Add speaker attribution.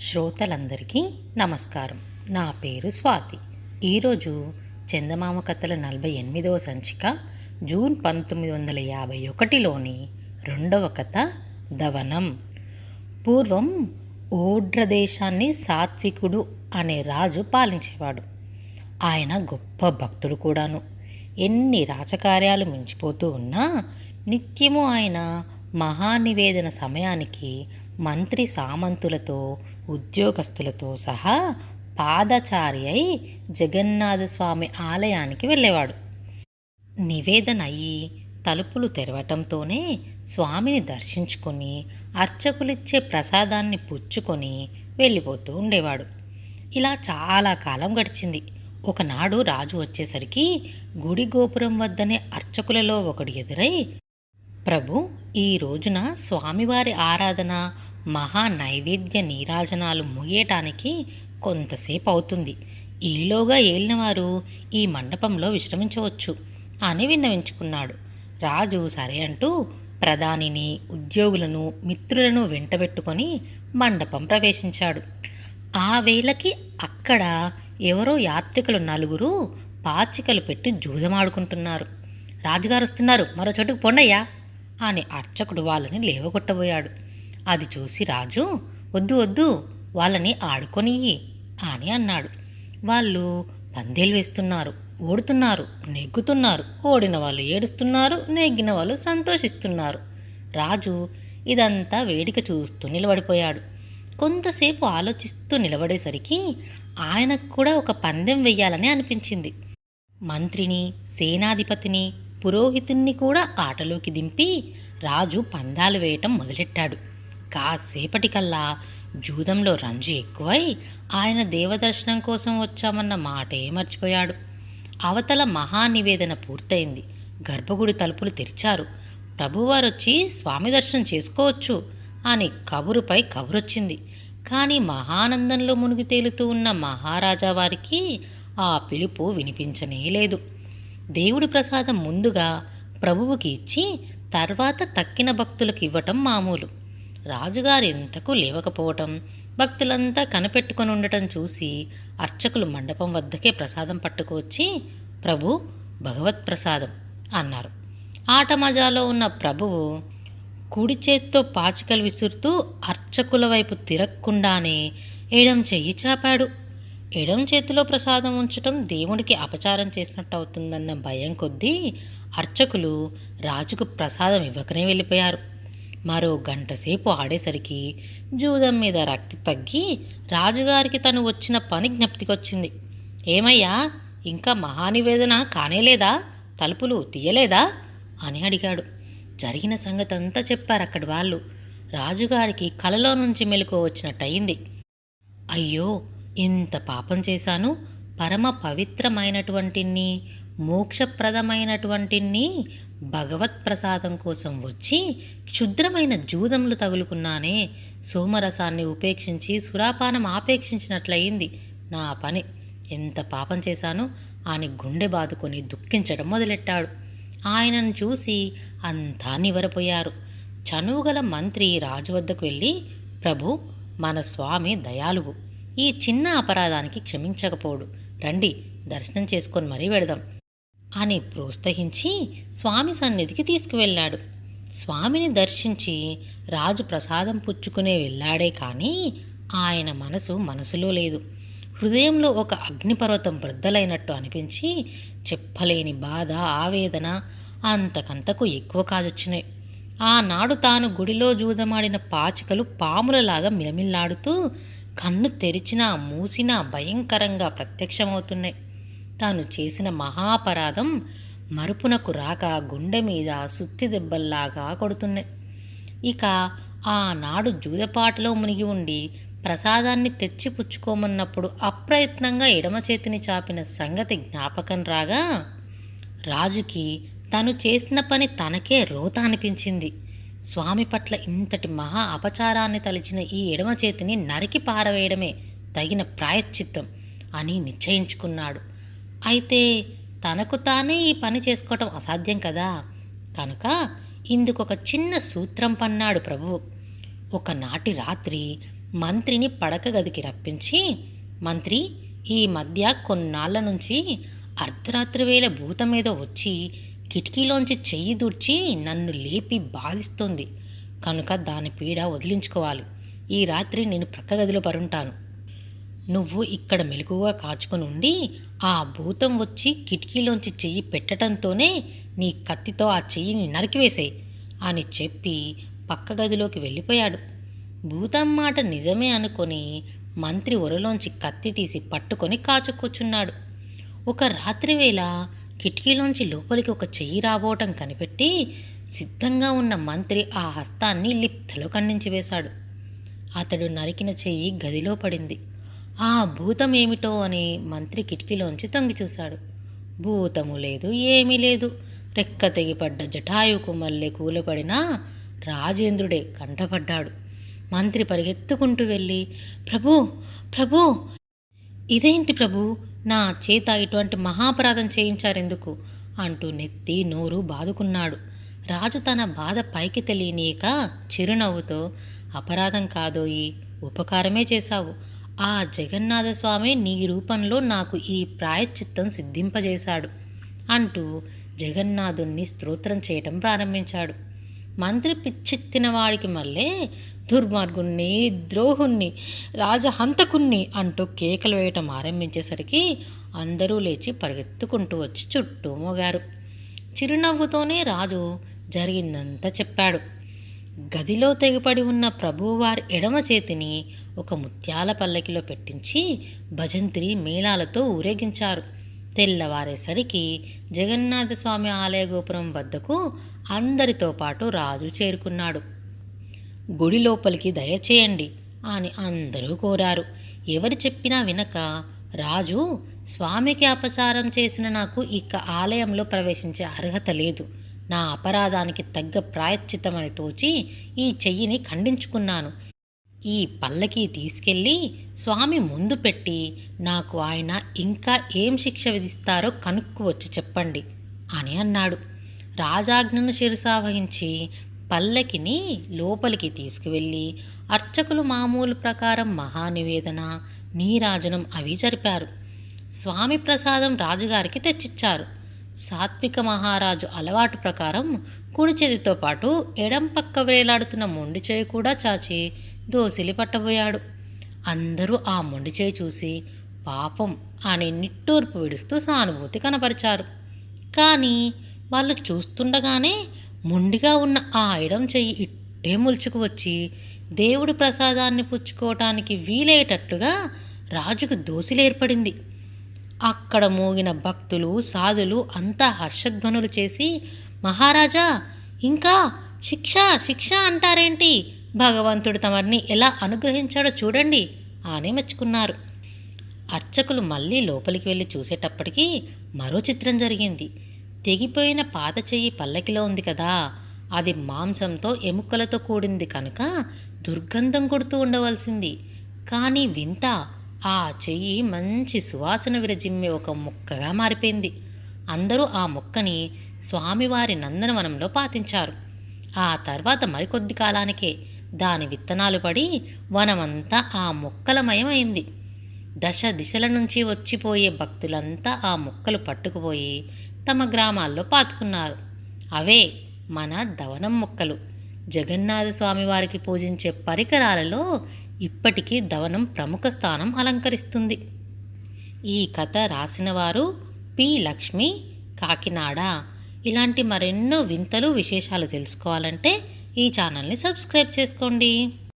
Speaker 1: శ్రోతలందరికీ నమస్కారం. నా పేరు స్వాతి. ఈరోజు చందమామ కథల 48వ సంచిక జూన్ 1951లోని రెండవ కథ దవనం. పూర్వం ఓడ్ర దేశాన్ని సాత్వికుడు అనే రాజు పాలించేవాడు. ఆయన గొప్ప భక్తుడు కూడాను. ఎన్ని రాజకార్యాలు మించిపోతూ ఉన్నా నిత్యము ఆయన మహానివేదన సమయానికి మంత్రి సామంతులతో ఉద్యోగస్తులతో సహా పాదచారి అయి జగన్నాథస్వామి ఆలయానికి వెళ్ళేవాడు. నివేదన అయ్యి తలుపులు తెరవటంతోనే స్వామిని దర్శించుకొని అర్చకులిచ్చే ప్రసాదాన్ని పుచ్చుకొని వెళ్ళిపోతూ ఉండేవాడు. ఇలా చాలా కాలం గడిచింది. ఒకనాడు రాజు వచ్చేసరికి గుడి గోపురం వద్దనే అర్చకులలో ఒకడు ఎదురై, ప్రభు, ఈ రోజున స్వామివారి ఆరాధన మహా నైవేద్య నీరాజనాలు ముగియటానికి కొంతసేపు అవుతుంది. ఈలోగా ఏలినవారు ఈ మండపంలో విశ్రమించవచ్చు అని విన్నవించుకున్నాడు. రాజు సరే అంటూ ప్రధానిని, ఉద్యోగులను, మిత్రులను వెంటబెట్టుకొని మండపం ప్రవేశించాడు. ఆ వేళకి అక్కడ ఎవరో యాత్రికులు నలుగురు పాచికలు పెట్టి జూదమాడుకుంటున్నారు. రాజుగారు వస్తున్నారు, మరో చోటుకు పొండయ్యా అని అర్చకుడు వాళ్ళని లేవగొట్టబోయాడు. అది చూసి రాజు, వద్దు వద్దు, వాళ్ళని ఆడుకొనియ్యి అని అన్నాడు. వాళ్ళు పందేలు వేస్తున్నారు, ఓడుతున్నారు, నెగ్గుతున్నారు. ఓడిన వాళ్ళు ఏడుస్తున్నారు, నెగ్గిన వాళ్ళు సంతోషిస్తున్నారు. రాజు ఇదంతా వేడిక చూస్తూ నిలబడిపోయాడు. కొంతసేపు ఆలోచిస్తూ నిలబడేసరికి ఆయనకు కూడా ఒక పందెం వెయ్యాలని అనిపించింది. మంత్రిని, సేనాధిపతిని, పురోహితుణ్ణి కూడా ఆటలోకి దింపి రాజు పందాలు వేయటం మొదలెట్టాడు. కాసేపటికల్లా జూదంలో రంజు ఎక్కువై ఆయన దేవదర్శనం కోసం వచ్చామన్న మాటే మర్చిపోయాడు. అవతల మహానివేదన పూర్తయింది. గర్భగుడి తలుపులు తెరిచారు. ప్రభువారొచ్చి స్వామి దర్శనం చేసుకోవచ్చు అని కబురుపై కబురొచ్చింది. కానీ మహానందంలో మునిగి తేలుతూ ఉన్న మహారాజా వారికి ఆ పిలుపు వినిపించనే లేదు. దేవుడి ప్రసాదం ముందుగా ప్రభువుకి ఇచ్చి తర్వాత తక్కిన భక్తులకు ఇవ్వటం మామూలు. రాజుగారు ఎంతకు లేవకపోవటం, భక్తులంతా కనిపెట్టుకొని ఉండటం చూసి అర్చకులు మండపం వద్దకే ప్రసాదం పట్టుకువచ్చి, ప్రభు, భగవత్ ప్రసాదం అన్నారు. ఆట మజాలో ఉన్న ప్రభువు కుడి చేత్తో పాచికలు విసురుతూ అర్చకుల వైపు తిరగకుండానే ఎడం చెయ్యి చాపాడు. ఎడం చేతిలో ప్రసాదం ఉంచటం దేవుడికి అపచారం చేసినట్టు అవుతుందన్న భయం కొద్దీ అర్చకులు రాజుకు ప్రసాదం ఇవ్వకనే వెళ్ళిపోయారు. మరో గంటసేపు ఆడేసరికి జూదం మీద రక్తి తగ్గి రాజుగారికి తను వచ్చిన పని జ్ఞప్తికొచ్చింది. ఏమయ్యా, ఇంకా మహానివేదన కానేలేదా? తలుపులు తీయలేదా అని అడిగాడు. జరిగిన సంగతంతా చెప్పారు అక్కడి వాళ్ళు. రాజుగారికి కలలో నుంచి మెలకువ వచ్చినట్టయింది. అయ్యో, ఇంత పాపం చేశాను, పరమ పవిత్రమైనటువంటిని, మోక్షప్రదమైనటువంటిని భగవత్ ప్రసాదం కోసం వచ్చి క్షుద్రమైన జూదములు తగులుకున్నానే. సోమరసాన్ని ఉపేక్షించి సురాపానం ఆపేక్షించినట్లయింది నా పని. ఎంత పాపం చేశాను అని గుండె బాదుకొని దుఃఖించడం మొదలెట్టాడు. ఆయనను చూసి అంతా నివరపోయారు. చనువుగల మంత్రి రాజు వద్దకు వెళ్ళి, ప్రభు, మన స్వామి దయాళువు, ఈ చిన్న అపరాధానికి క్షమించకపోడు, రండి దర్శనం చేసుకొని మరీ వెడదాం అని ప్రోత్సహించి స్వామి సన్నిధికి తీసుకువెళ్ళాడు. స్వామిని దర్శించి రాజు ప్రసాదం పుచ్చుకునే వెళ్ళాడే కానీ ఆయన మనసులో లేదు. హృదయంలో ఒక అగ్నిపర్వతం బ్రద్దలైనట్టు అనిపించి చెప్పలేని బాధ, ఆవేదన అంతకంతకు ఎక్కువ కాజొచ్చినాయి. ఆనాడు తాను గుడిలో జూదమాడిన పాచికలు పాములలాగా మిలమిల్లాడుతూ కన్ను తెరిచినా మూసినా భయంకరంగా ప్రత్యక్షమవుతున్నాయి. తాను చేసిన మహాపరాధం మరుపునకు రాక గుండె మీద సుత్తి దెబ్బల్లాగా కొడుతున్నాయి. ఇక ఆనాడు జూదపాటలో మునిగి ఉండి ప్రసాదాన్ని తెచ్చి పుచ్చుకోమన్నప్పుడు అప్రయత్నంగా ఎడమ చేతిని చాపిన సంగతి జ్ఞాపకం రాగా రాజుకి తను చేసిన పని తనకే రోత అనిపించింది. స్వామి పట్ల ఇంతటి మహా అపచారాన్ని తలిచిన ఈ ఎడమ చేతిని నరికి పారవేయడమే తగిన ప్రాయశ్చిత్తం అని నిశ్చయించుకున్నాడు. అయితే తనకు తానే ఈ పని చేసుకోవటం అసాధ్యం కదా. కనుక ఇందుకొక చిన్న సూత్రం పన్నాడు ప్రభువు. ఒకనాటి రాత్రి మంత్రిని పడక గదికి రప్పించి, మంత్రి, ఈ మధ్య కొన్నాళ్ల నుంచి అర్ధరాత్రి వేళ భూతం మీద వచ్చి కిటికీలోంచి చెయ్యి దూర్చి నన్ను లేపి బాధిస్తుంది కనుక దాని పీడ వదిలించుకోవాలి. ఈ రాత్రి నేను ప్రక్క గదిలో పరుంటాను. నువ్వు ఇక్కడ మెలకుగా కాచుకొని ఉండి ఆ భూతం వచ్చి కిటికీలోంచి చెయ్యి పెట్టడంతోనే నీ కత్తితో ఆ చెయ్యిని నరికివేసేయి అని చెప్పి పక్క గదిలోకి వెళ్ళిపోయాడు. భూతం మాట నిజమే అనుకొని మంత్రి ఒరలోంచి కత్తి తీసి పట్టుకొని కాచుకొచ్చున్నాడు. ఒక రాత్రి వేళ కిటికీలోంచి లోపలికి ఒక చెయ్యి రాబోవటం కనిపెట్టి సిద్ధంగా ఉన్న మంత్రి ఆ హస్తాన్ని లిప్తలో ఖండించి వేశాడు. అతడు నరికిన చెయ్యి గదిలో పడింది. ఆ భూతం ఏమిటో అని మంత్రి కిటికీలోంచి తొంగి చూశాడు. భూతము లేదు, ఏమీ లేదు. రెక్క తెగిపడ్డ జటాయుకు మల్లె కూలపడిన రాజేంద్రుడే కంటపడ్డాడు. మంత్రి పరిగెత్తుకుంటూ వెళ్ళి, ప్రభూ ప్రభూ, ఇదేంటి ప్రభు, నా చేత ఇటువంటి మహాపరాధం చేయించారెందుకు అంటూ నెత్తి నోరు బాదుకున్నాడు. రాజు తన బాధ పైకి తెలియనీయక చిరునవ్వుతో, అపరాధం కాదోయి, ఉపకారమే చేశావు. ఆ జగన్నాథస్వామి నీ రూపంలో నాకు ఈ ప్రాయశ్చిత్తం సిద్ధింపజేశాడు అంటూ జగన్నాథుణ్ణి స్తోత్రం చేయటం ప్రారంభించాడు. మంత్రి పిచ్చెత్తిన వాడికి మళ్ళీ దుర్మార్గుణ్ణి, ద్రోహుణ్ణి, రాజహంతకుణ్ణి అంటూ కేకలు వేయటం ఆరంభించేసరికి అందరూ లేచి పరిగెత్తుకుంటూ వచ్చి చుట్టూ మోగారు. చిరునవ్వుతోనే రాజు జరిగిందంతా చెప్పాడు. గదిలో తెగిపడి ఉన్న ప్రభువువారి ఎడమ చేతిని ఒక ముత్యాల పల్లకిలో పెట్టించి భజంత్రి మేళాలతో ఊరేగించారు. తెల్లవారేసరికి జగన్నాథస్వామి ఆలయ గోపురం వద్దకు అందరితో పాటు రాజు చేరుకున్నాడు. గుడి లోపలికి దయచేయండి అని అందరూ కోరారు. ఎవరు చెప్పినా వినక రాజు, స్వామికి అపచారం చేసిన నాకు ఇక ఆలయంలో ప్రవేశించే అర్హత లేదు. నా అపరాధానికి తగ్గ ప్రాయశ్చిత్తమని తోచి ఈ చెయ్యిని ఖండించుకున్నాను. ఈ పల్లకి తీసుకెళ్ళి స్వామి ముందు పెట్టి నాకు ఆయన ఇంకా ఏం శిక్ష విధిస్తారో కనుక్కు వచ్చి చెప్పండి అని అన్నాడు. రాజాజ్ఞను శిరసావహించి పల్లకిని లోపలికి తీసుకువెళ్ళి అర్చకులు మామూలు ప్రకారం మహానివేదన, నీరాజనం అవి జరిపారు. స్వామి ప్రసాదం రాజుగారికి తెచ్చిచ్చారు. సాత్విక మహారాజు అలవాటు ప్రకారం కుడి చేతితో పాటు ఎడం పక్క వేలాడుతున్న మొండి చేయి కూడా చాచి దోసిలి పట్టబోయాడు. అందరూ ఆ మొండి చేయి చూసి పాపం అని నిట్టూర్పు విడుస్తూ సానుభూతి కనపరిచారు. కానీ వాళ్ళు చూస్తుండగానే మొండిగా ఉన్న ఆ ఎడం చెయ్యి ఇట్టే ముల్చుకు వచ్చి దేవుడి ప్రసాదాన్ని పుచ్చుకోవటానికి వీలయ్యేటట్టుగా రాజుకు దోసిలేర్పడింది. అక్కడ మోగిన భక్తులు, సాధులు అంతా హర్షధ్వనులు చేసి, మహారాజా, ఇంకా శిక్ష శిక్ష అంటారేంటి? భగవంతుడు తమరిని ఎలా అనుగ్రహించాడో చూడండి అని మెచ్చుకున్నారు. అర్చకులు మళ్ళీ లోపలికి వెళ్ళి చూసేటప్పటికీ మరో చిత్రం జరిగింది. తెగిపోయిన పాత చెయ్యి పల్లకిలో ఉంది కదా, అది మాంసంతో ఎముకలతో కూడింది కనుక దుర్గంధం కొడుతూ ఉండవలసింది. కానీ వింత, ఆ చెయ్యి మంచి సువాసన విరజిమ్మే ఒక మొక్కగా మారిపోయింది. అందరూ ఆ మొక్కని స్వామివారి నందనవనంలో పాతించారు. ఆ తర్వాత మరికొద్ది కాలానికే దాని విత్తనాలు పడి వనమంతా ఆ మొక్కలమయమైంది. దశ దిశల నుంచి వచ్చిపోయే భక్తులంతా ఆ మొక్కలు పట్టుకుపోయి తమ గ్రామాల్లో పాతుకున్నారు. అవే మన దవనం మొక్కలు. జగన్నాథ స్వామివారికి పూజించే పరికరాలలో ఇప్పటికీ దవనం ప్రముఖ స్థానం అలంకరిస్తుంది. ఈ కథ రాసినవారు పి. లక్ష్మి, కాకినాడ. ఇలాంటి మరెన్నో వింతలు, విశేషాలు తెలుసుకోవాలంటే ఈ ఛానల్ని సబ్స్క్రైబ్ చేసుకోండి.